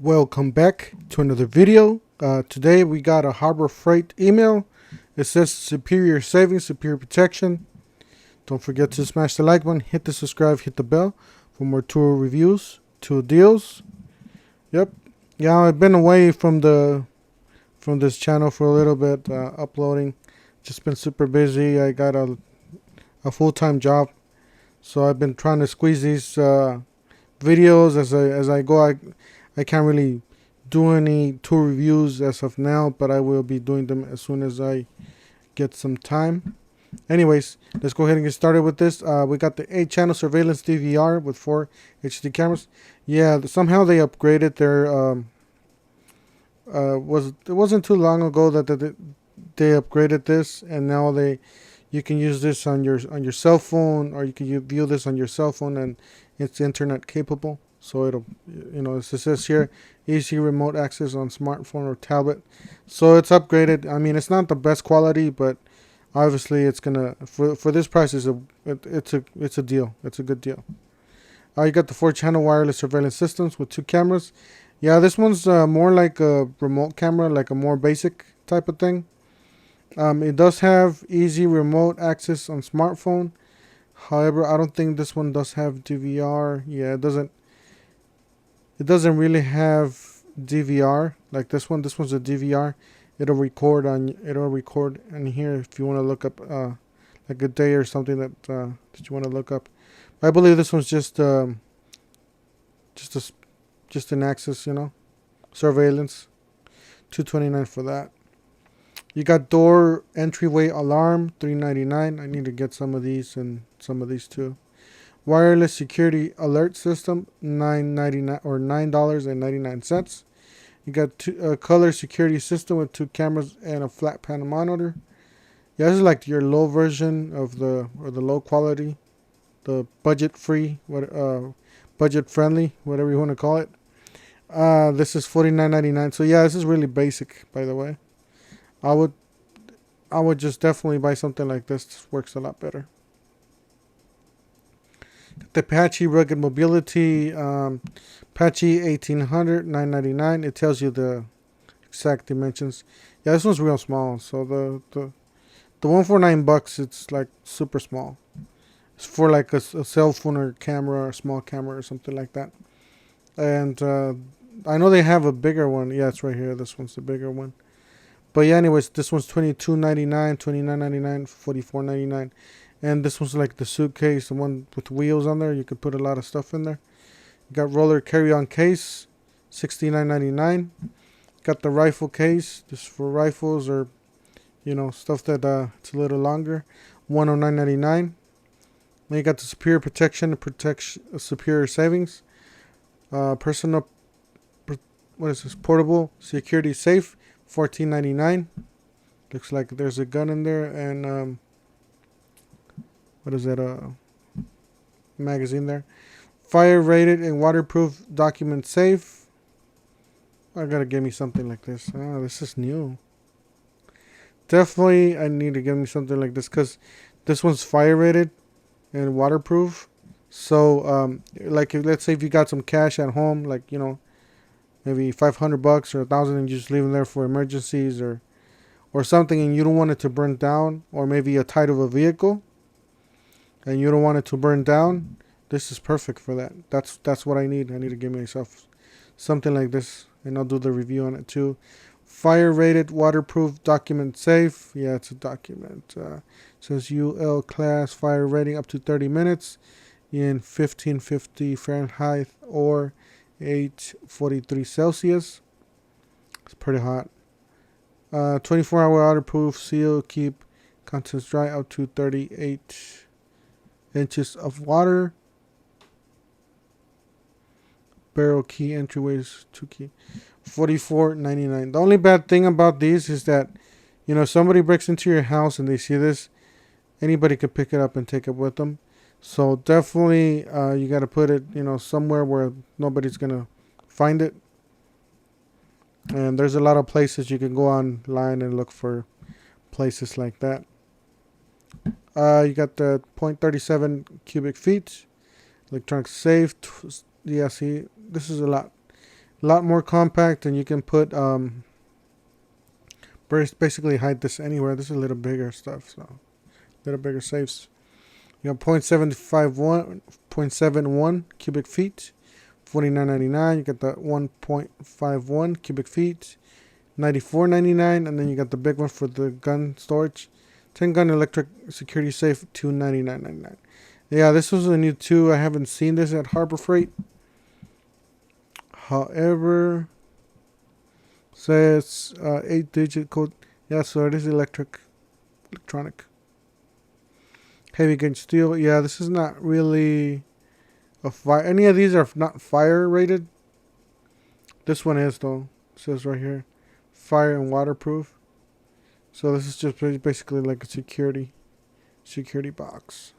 Welcome back to another video. Today we got a Harbor Freight email. It says superior savings, superior protection. Don't forget to smash the like button, hit the subscribe, hit the bell for more tour reviews, tour deals. Yep. Yeah, I've been away from this channel for a little bit, uploading. Just been super busy. I got a full-time job, so I've been trying to squeeze these videos as I go. I can't really do any tour reviews as of now, but I will be doing them as soon as I get some time. Anyways, let's go ahead and get started with this. We got the 8-channel surveillance DVR with 4 HD cameras. Yeah, somehow they upgraded their it wasn't too long ago that they upgraded this, and now you can use this on your cell phone, or you can view this on your cell phone, and it's internet capable. So it'll, it says here, easy remote access on smartphone or tablet. So it's upgraded. I mean, it's not the best quality, but obviously it's gonna, for this price, it's a deal. It's a good deal. You got the 4-channel wireless surveillance systems with 2 cameras. Yeah, this one's more like a remote camera, like a more basic type of thing. It does have easy remote access on smartphone. However, I don't think this one does have DVR. Yeah, it doesn't. It doesn't really have DVR like this one. This one's a DVR. It'll record in here if you want to look up like a day or something that you want to look up. I believe this one's just an access, surveillance. $229 for that. You got door entryway alarm, $3.99. I need to get some of these and some of these too. Wireless security alert system, $9.99 or $9.99. You got a color security system with 2 cameras and a flat panel monitor. Yeah, this is like your low version of the low quality, the budget friendly, whatever you want to call it. This is $49.99. So yeah, this is really basic, by the way. I would just definitely buy something like this. This works a lot better. The Apache Rugged Mobility, Apache 1800, $9.99. It tells you the exact dimensions. Yeah, this one's real small. So the one for $9, it's like super small. It's for like a cell phone or camera, or a small camera or something like that. And I know they have a bigger one. Yeah, it's right here. This one's the bigger one. But yeah, anyways, this one's $22.99, $29.99, $44.99. And this one's like the suitcase, the one with wheels on there. You could put a lot of stuff in there. You got roller carry-on case, $69.99. Got the rifle case, just for rifles or, stuff that it's a little longer, $109.99. Then you got the superior protection, superior savings. Personal, what is this? Portable security safe, $14.99. Looks like there's a gun in there, and what is that? Magazine there. Fire rated and waterproof document safe. I gotta give me something like this. Oh, this is new. Definitely, I need to give me something like this because this one's fire rated and waterproof. So, like, let's say if you got some cash at home, like maybe $500 or $1,000, and you just leave them there for emergencies or something, and you don't want it to burn down, or maybe a tied of a vehicle, and you don't want it to burn down, this is perfect for that. That's what I need. I need to give myself something like this, and I'll do the review on it too. Fire rated, waterproof, document safe. Yeah, it's a document. Says UL class, fire rating up to 30 minutes in 1550 Fahrenheit or 843 Celsius. It's pretty hot. 24-hour waterproof, seal, keep contents dry up to 38 inches of water. Barrel key, entryways, 2 key, $44.99. The only bad thing about these is that, somebody breaks into your house and they see this, anybody could pick it up and take it with them. So definitely, you got to put it, somewhere where nobody's gonna find it. And there's a lot of places you can go online and look for places like that. You got the 0.37 cubic feet, electronic safe. Yeah, see, this is a lot. A lot more compact, and you can put basically hide this anywhere. This is a little bigger stuff, so a little bigger safes. You got 0.71 cubic feet, $49.99. You got the 1.51 cubic feet, $94.99, and then you got the big one for the gun storage, 10 gun electric security safe, $299.99. Yeah, this was a new too. I haven't seen this at Harbor Freight. However, says 8-digit code. Yeah, so it is electronic. Heavy gauge steel. Yeah, this is not really a fire. Any of these are not fire rated. This one is though. It says right here, fire and waterproof. So this is just basically like a security box.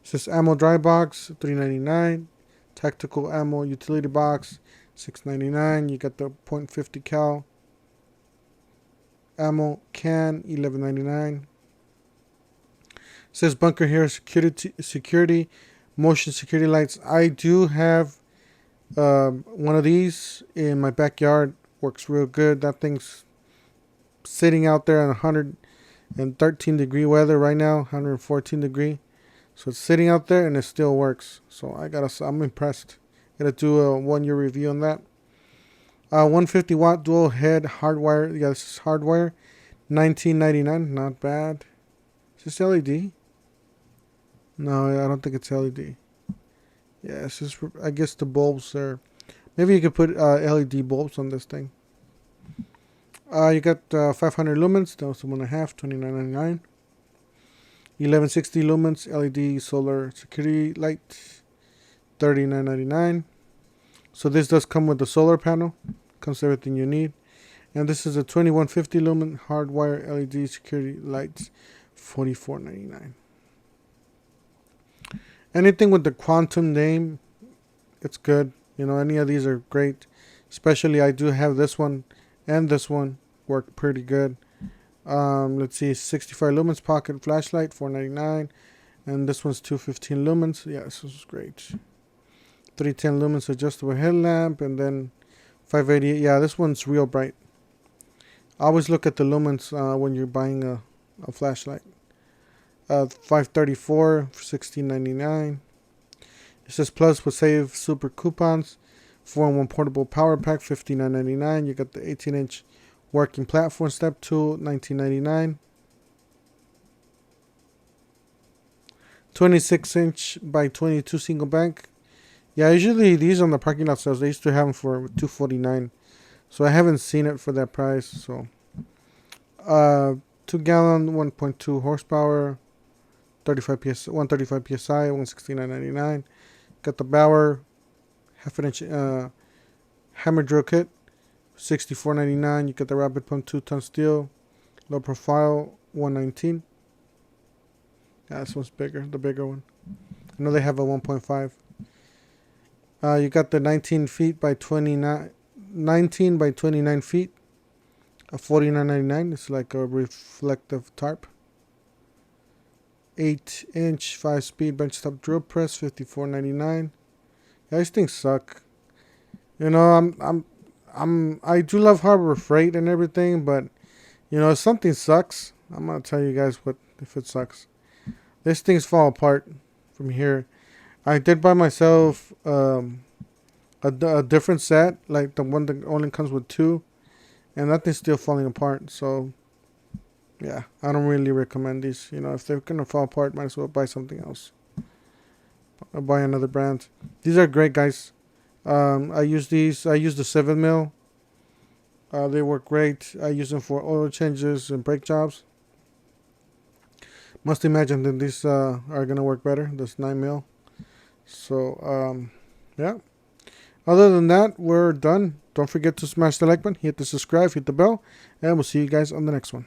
It says ammo dry box, $3.99. Tactical ammo utility box, $6.99. You got the .50 cal ammo can, $11.99. Says bunker here, security motion security lights. I do have one of these in my backyard. Works real good. That thing's sitting out there in 113 degree weather right now, 114 degree. So it's sitting out there and it still works. So I'm impressed. Gotta do a 1-year review on that. 150 watt dual head hardwire. Yeah, this is hardwire. $19.99. Not bad. Is this LED? No, I don't think it's LED. Yeah, it's just, I guess the bulbs there. Maybe you could put LED bulbs on this thing. You got 500 lumens. That was 1.5, $29.99. 1160 lumens LED solar security light, $39.99. So this does come with the solar panel. Comes with everything you need. And this is a 2150 lumen hardwire LED security lights, $44.99. Anything with the quantum name, it's good. You know, any of these are great. Especially I do have this one and this one work pretty good. Let's see, 65 lumens pocket flashlight, $4.99. And this one's 215 lumens. Yeah, this is great. 310 lumens adjustable headlamp, and then 580. Yeah, this one's real bright. Always look at the lumens when you're buying a flashlight. 534 for $16.99. It says plus with save super coupons. 4-in-1 portable power pack, $59.99. You got the 18-inch working platform step tool, $19.99. 26-inch by 22 single bank. Yeah, usually these on the parking lot sales, they used to have them for $249. So I haven't seen it for that price. So 2-gallon, 1.2 horsepower, 135 psi, $169.99. Got the Bauer half-inch hammer drill kit, $64.99. You got the rapid pump 2-ton steel, low profile, $119. Yeah, this one's bigger, the bigger one. I know they have a 1.5. You got the 19 by 29 feet, $49.99. It's like a reflective tarp. 8-inch 5-speed benchtop drill press, $54.99. Yeah, these things suck. You know, I do love Harbor Freight and everything, but you know, if something sucks, I'm gonna tell you guys what if it sucks. These things fall apart from here. I did buy myself a different set, like the one that only comes with 2, and that thing's still falling apart. So yeah, I don't really recommend these. You know, if they're gonna fall apart, might as well buy something else. Or buy another brand. These are great, guys. I use these. I use the 7mm. They work great. I use them for oil changes and brake jobs. Must imagine that these are gonna work better. This 9mm. So yeah. Other than that, we're done. Don't forget to smash the like button, hit the subscribe, hit the bell, and we'll see you guys on the next one.